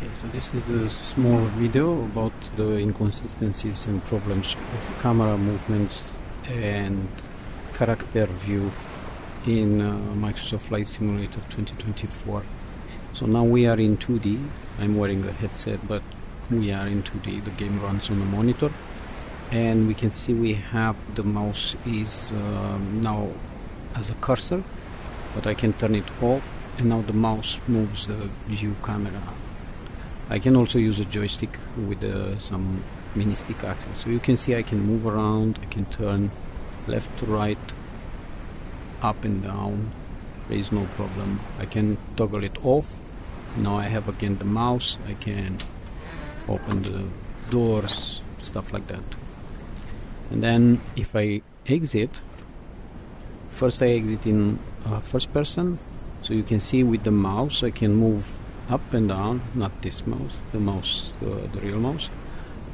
Okay, so this is a small video about the inconsistencies and problems of camera movements and character view in Microsoft Flight Simulator 2024. So now we are in 2D. I'm wearing a headset, but we are in 2D. The game runs on a monitor, and we can see we have the mouse is now as a cursor, but I can turn it off, and now the mouse moves the view camera. I can also use a joystick with some mini stick access. So you can see I can move around, I can turn left to right, up and down. There is no problem. I can toggle it off. Now I have again the mouse. I can open the doors, stuff like that. And then if I exit, first I exit in first person. So you can see with the mouse I can move up and down, not this mouse, the real mouse.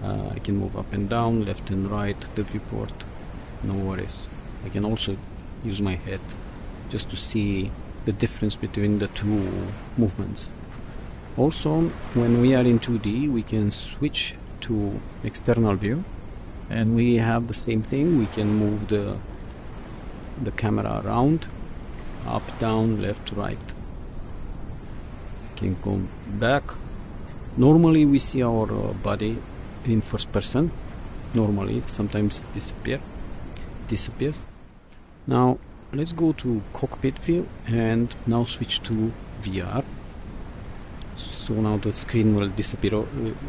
I can move up and down, left and right, the viewport, no worries. I can also use my head just to see the difference between the two movements. Also, when we are in 2D, we can switch to external view, and we have the same thing. We can move the camera around, up, down, left, right. Can go back. Normally we see our body in first person. Normally, sometimes it disappears. Now let's go to cockpit view and now switch to VR. So now the screen will disappear,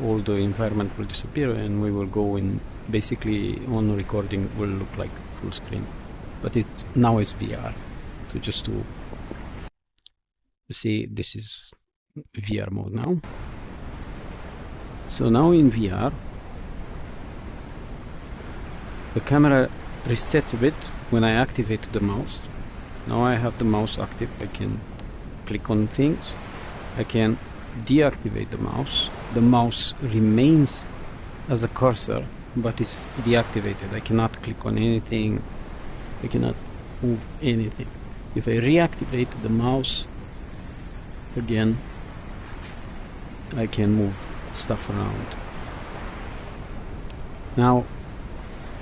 all the environment will disappear, and we will go in. Basically on recording will look like full screen, but now it's VR. So just to see, this is VR mode now. So now in VR, the camera resets a bit when I activate the mouse. Now I have the mouse active. I can click on things. I can deactivate the mouse. The mouse remains as a cursor, but it's deactivated. I cannot click on anything. I cannot move anything. If I reactivate the mouse again, I can move stuff around. Now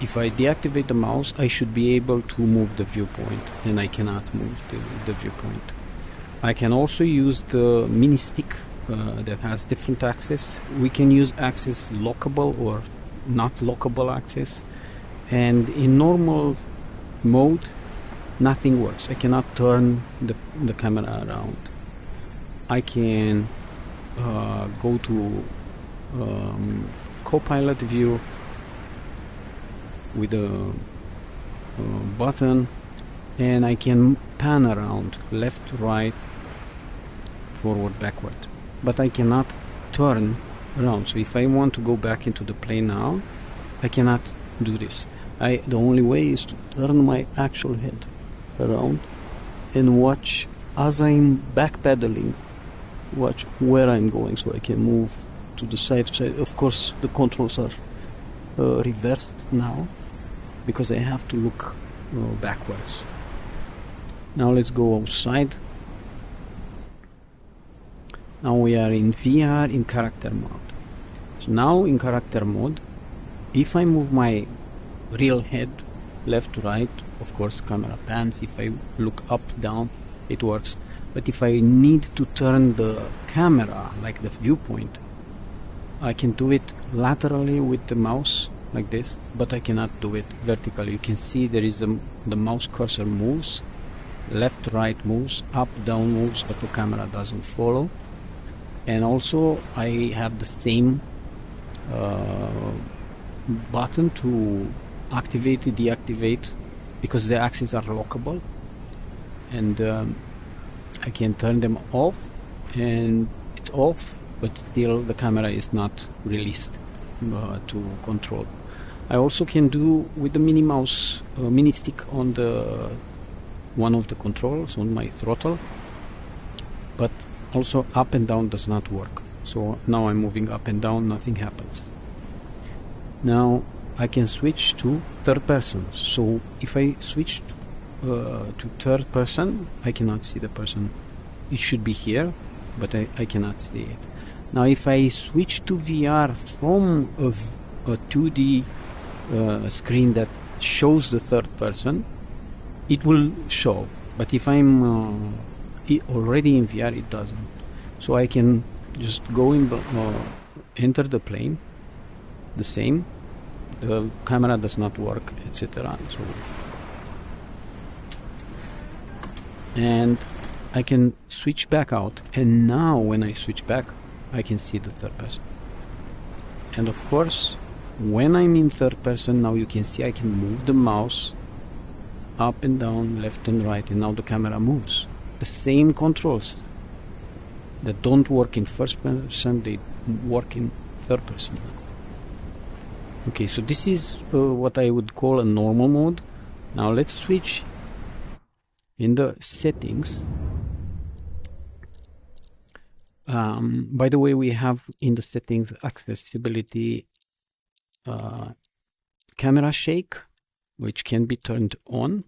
if I deactivate the mouse, I should be able to move the viewpoint, and I cannot move the viewpoint. I can also use the mini stick that has different axes. We can use axis lockable or not lockable axis, and in normal mode nothing works. I cannot turn the camera around. I can go to co-pilot view with a button, and I can pan around left, right, forward, backward, but I cannot turn around. So if I want to go back into the plane now, I cannot do this. The only way is to turn my actual head around and watch as I'm backpedaling, watch where I'm going, so I can move to the side. Of course the controls are reversed now because I have to look backwards. Now let's go outside. Now we are in VR in character mode. So now in character mode, if I move my real head left to right, of course camera pans. If I look up, down, it works. But if I need to turn the camera, like the viewpoint, I can do it laterally with the mouse like this, but I cannot do it vertically. You can see there is the mouse cursor moves, left, right moves, up, down moves, but the camera doesn't follow. And also I have the same button to activate, deactivate, because the axes are lockable, and I can turn them off, and it's off, but still the camera is not released to control. I also can do with the mini mouse, mini stick on the one of the controls on my throttle, but also up and down does not work. So now I'm moving up and down, nothing happens. Now I can switch to third person. So if I switch to third person, I cannot see the person. It should be here, but I cannot see it. Now if I switch to VR from a 2D screen that shows the third person, it will show. But if I'm already in VR, it doesn't. So I can just go in, enter the plane, the same. The camera does not work, etc. So, and I can switch back out, and now when I switch back, I can see the third person. And of course, when I'm in third person, now you can see I can move the mouse up and down, left and right, and now the camera moves. The same controls that don't work in first person, they work in third person. Okay, so this is what I would call a normal mode. Now let's switch in the settings. By the way, we have in the settings accessibility camera shake, which can be turned on,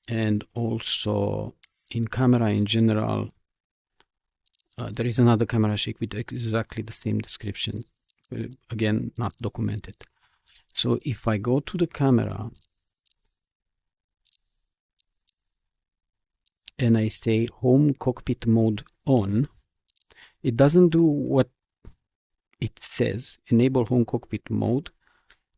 and also in camera in general there is another camera shake with exactly the same description, again not documented. So if I go to the camera and I say home cockpit mode on, it doesn't do what it says. Enable home cockpit mode,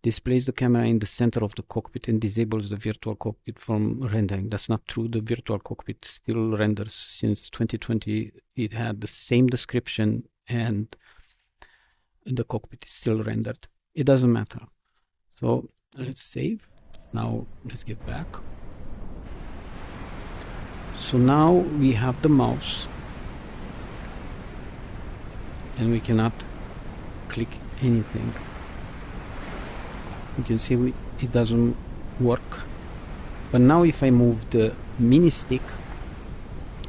displays the camera in the center of the cockpit and disables the virtual cockpit from rendering. That's not true. The virtual cockpit still renders. Since 2020 it had the same description and the cockpit is still rendered. It doesn't matter. So let's save. Now let's get back. So now we have the mouse and we cannot click anything. You can see it doesn't work. But now if I move the mini stick,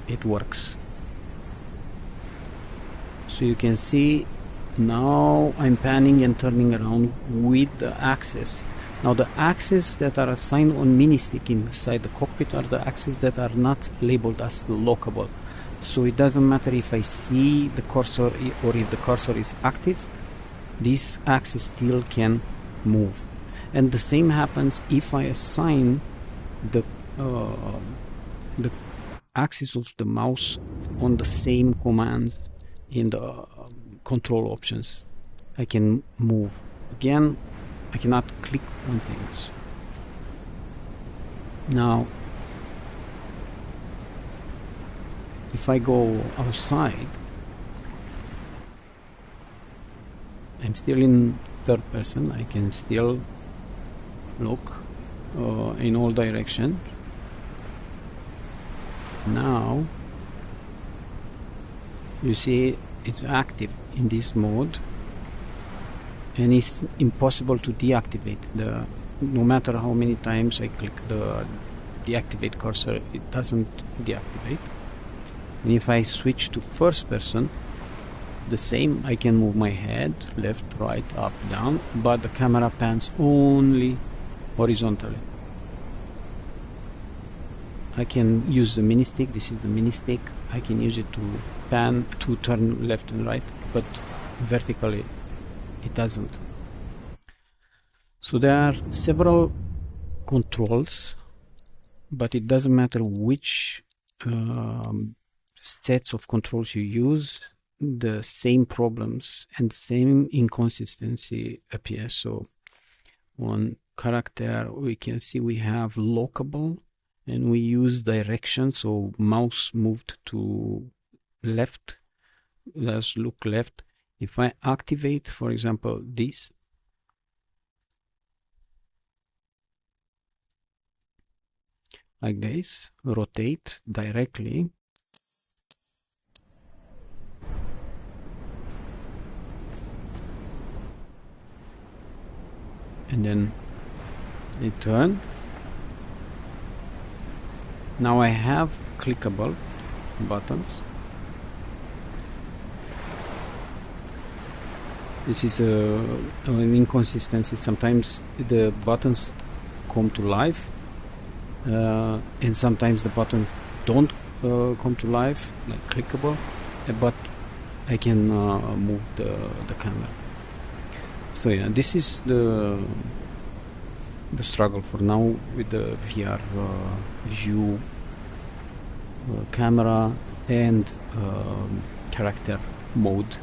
it works. So you can see now I'm panning and turning around with the axes. Now the axes that are assigned on mini stick inside the cockpit are the axes that are not labeled as lockable. So it doesn't matter if I see the cursor or if the cursor is active, this axis still can move. And the same happens if I assign the axis of the mouse on the same commands in the control options. I can move. Again, I cannot click on things. Now, if I go outside, I'm still in third person. I can still look in all directions. Now you see it's active in this mode, and it's impossible to deactivate. No matter how many times I click the deactivate cursor, it doesn't deactivate. And if I switch to first person, the same. I can move my head left, right, up, down, but the camera pans only horizontally. I can use the mini stick. This is the mini stick. I can use it to pan, to turn left and right, but vertically it doesn't. So there are several controls, but it doesn't matter which sets of controls you use, the same problems and the same inconsistency appear. So on character we can see we have lockable, and we use direction, so mouse moved to left, let's look left. If I activate, for example, this, like this, rotate directly, and then it turn. Now I have clickable buttons. This is an inconsistency. Sometimes the buttons come to life, and sometimes the buttons don't come to life, like clickable. But I can move the camera. So yeah, this is the struggle for now with the VR view, camera and character mode.